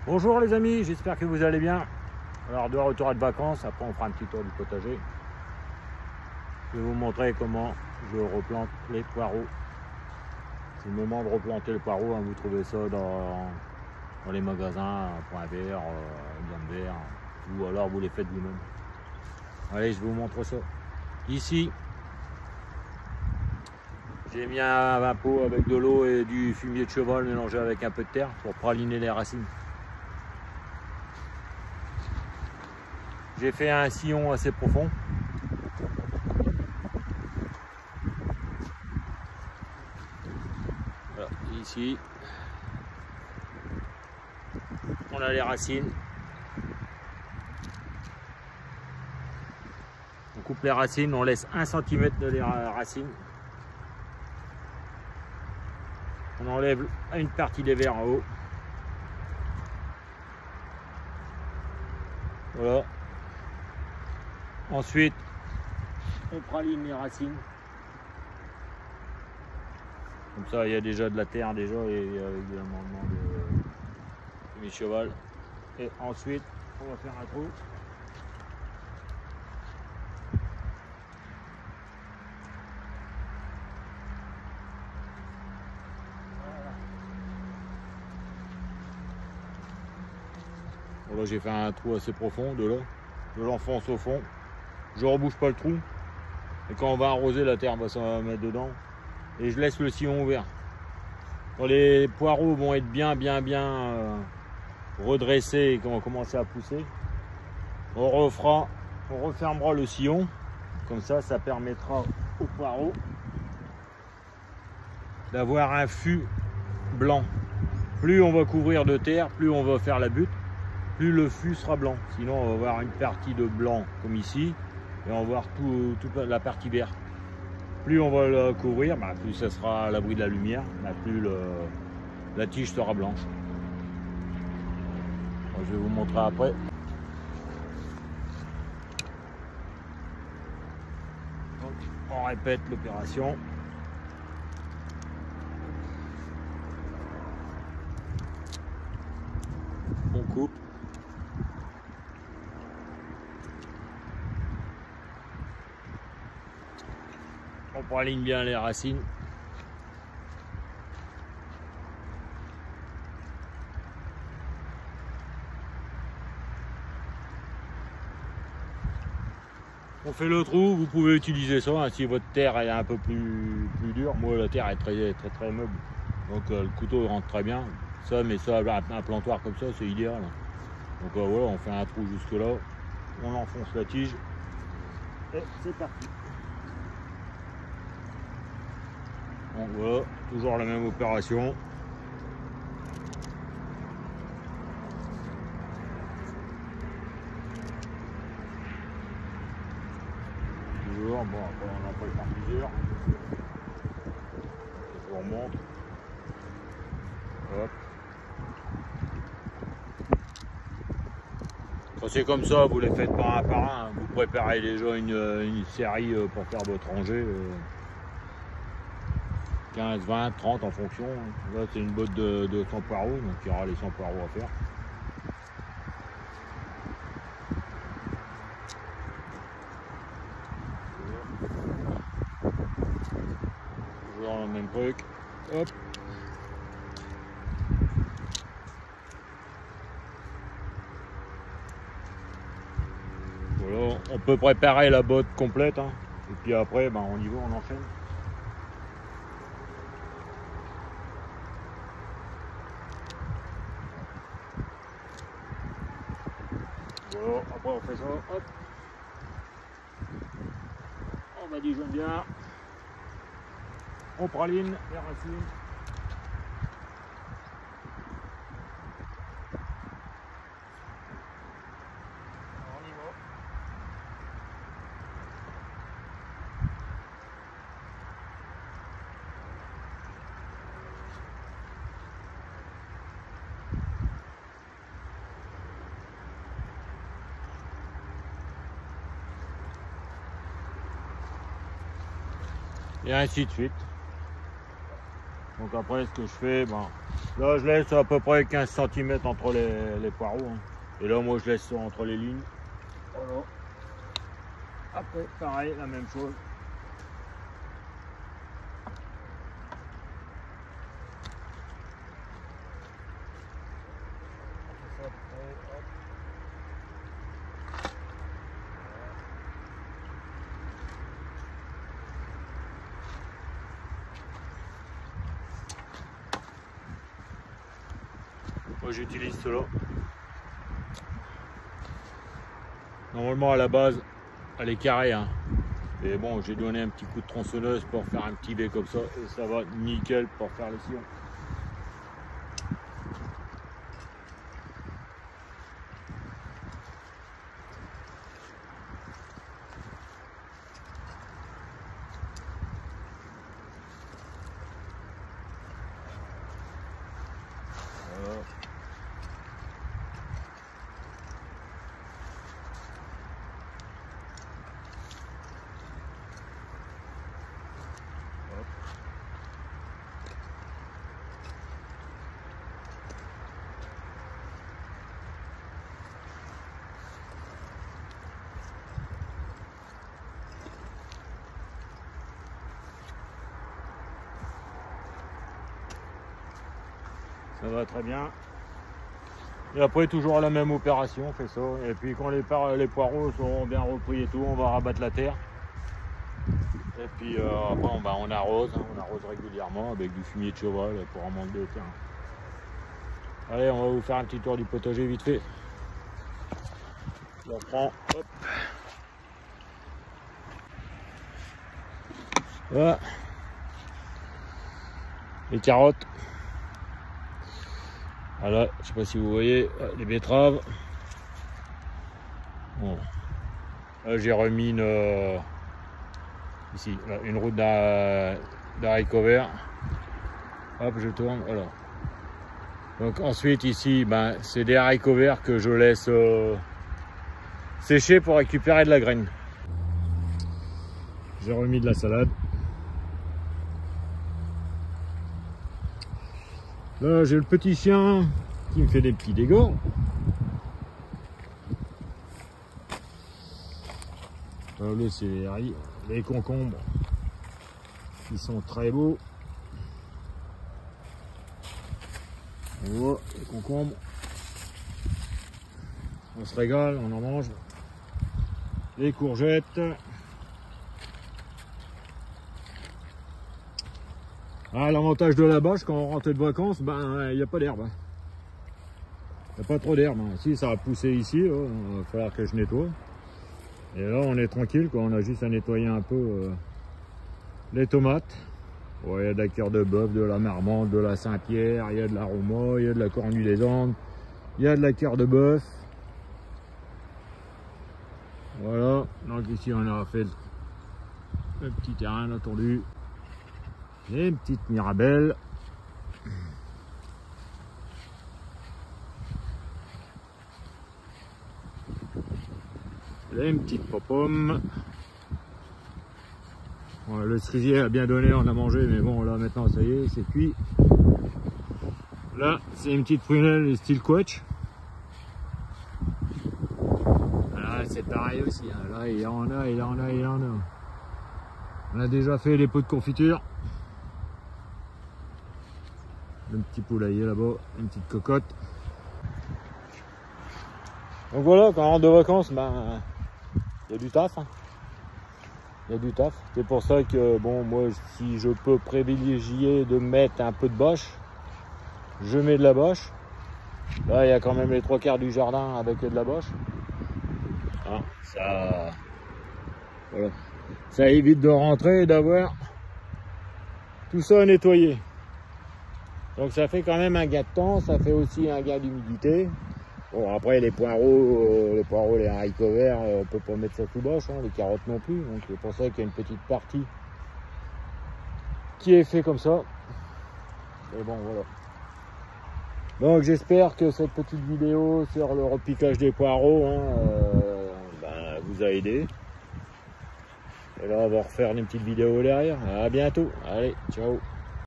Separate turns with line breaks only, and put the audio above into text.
Bonjour les amis, j'espère que vous allez bien. Alors de retour de vacances, après on fera un petit tour du potager. Je vais vous montrer comment je replante les poireaux. C'est le moment de replanter le poireau, hein. Vous trouvez ça dans les magasins, Point Vert, Gamme Vert, ou alors vous les faites vous-même. Allez, je vous montre ça. Ici, j'ai mis un pot avec de l'eau et du fumier de cheval mélangé avec un peu de terre pour praliner les racines. J'ai fait un sillon assez profond. Voilà, ici, on a les racines. On coupe les racines, on laisse 1 cm de les racines. On enlève une partie des vers en haut. Voilà. Ensuite, on praline les racines. Comme ça, il y a déjà de la terre déjà et avec des amendements de cheval. Et ensuite, on va faire un trou. Voilà, j'ai fait un trou assez profond de là. Je l'enfonce au fond. Je rebouche pas le trou. Et quand on va arroser, la terre va se mettre dedans. Et je laisse le sillon ouvert. Quand les poireaux vont être bien redressés et qu'on va commencer à pousser, on refermera le sillon. Comme ça permettra aux poireaux d'avoir un fût blanc. Plus on va couvrir de terre, plus on va faire la butte, plus le fût sera blanc. Sinon, on va avoir une partie de blanc comme ici, et on va voir toute la partie verte. Plus on va le couvrir, plus ça sera à l'abri de la lumière, plus la tige sera blanche. Je vais vous montrer après. Donc, on répète l'opération. On coupe. On praligne bien les racines. On fait le trou, vous pouvez utiliser ça hein, si votre terre est un peu plus dure. Moi la terre est très meuble, donc le couteau rentre très bien. Ça, mais ça, un plantoir comme ça, c'est idéal. Donc voilà, on fait un trou jusque là, on enfonce la tige et c'est parti. Donc voilà, toujours la même opération. Toujours, bon après on en peut le faire plusieurs. Je vous remonte. Hop. Quand c'est comme ça, vous les faites par un par un. Vous préparez déjà une série pour faire votre rangée. 15, 20, 30 en fonction. Là c'est une botte de 100 poireaux, donc il y aura les 100 poireaux à faire. Toujours le même truc. Hop. Voilà, on peut préparer la botte complète, hein. Et puis après on y va, on enchaîne. Voilà, après on fait ça, hop. On badigeonne bien. On praline les racines. On y va. Et ainsi de suite. Donc après, ce que je fais, ben, là je laisse à peu près 15 cm entre les poireaux. Hein. Et là, moi je laisse ça entre les lignes. Voilà. Après, pareil, la même chose. Moi j'utilise cela. Normalement à la base elle est carrée. Hein. Et bon, j'ai donné un petit coup de tronçonneuse pour faire un petit V comme ça. Et ça va nickel pour faire les sillons. Voilà. Ça va très bien. Et après, toujours la même opération, on fait ça. Et puis quand les poireaux seront bien repris et tout, on va rabattre la terre. Et puis après, on arrose, hein, on arrose régulièrement avec du fumier de cheval pour en manque de terrain. Allez, on va vous faire un petit tour du potager vite fait. Je reprends, hop. Voilà. Les carottes. Voilà, je sais pas si vous voyez, les betteraves. Bon. Là, j'ai remis ici, là, une route d'haricots verts. Hop, je tourne, voilà. Donc ensuite ici, ben, c'est des haricots verts que je laisse sécher pour récupérer de la graine. J'ai remis de la salade. Là, j'ai le petit chien qui me fait des petits dégâts. Là, c'est les concombres qui sont très beaux. On voit les concombres. On se régale, on en mange. Les courgettes. Ah, l'avantage de la bâche, quand on rentre de vacances, ben il n'y a pas d'herbe. Il n'y a pas trop d'herbe. Hein. Si ça a poussé ici, il va falloir que je nettoie. Et là on est tranquille, quoi. On a juste à nettoyer un peu les tomates. Ouais, il y a de la cœur de bœuf, de la marmande, de la Saint-Pierre, il y a de la Roma, il y a de la cornue des Andes, il y a de la cœur de bœuf. Voilà, donc ici on a fait le petit terrain là tendu. Et une petite mirabelle. Et une petite pomme. Bon, le cerisier a bien donné, on a mangé, mais bon là maintenant ça y est, c'est cuit. Là c'est une petite prunelle style quetch. Là c'est pareil aussi, hein. Là il y en a, il y en a, il y en a. On a déjà fait les pots de confiture. Un petit poulailler là-bas, une petite cocotte. Donc voilà, quand on rentre de vacances, ben il y a du taf. Hein. Il y a du taf. C'est pour ça que bon, moi si je peux privilégier de mettre un peu de bâche, je mets de la bâche. Là il y a quand même les 3/4 du jardin avec de la bâche. Hein, ça, voilà. Ça évite de rentrer et d'avoir tout ça nettoyé. Donc ça fait quand même un gain de temps, ça fait aussi un gain d'humidité. Bon après les poireaux, les haricots verts, on peut pas mettre ça sous bâche, hein, les carottes non plus. Donc c'est pour ça qu'il y a une petite partie qui est fait comme ça. Et bon voilà. Donc j'espère que cette petite vidéo sur le repiquage des poireaux ben, vous a aidé. Et là on va refaire une petite vidéo derrière. À bientôt. Allez, ciao.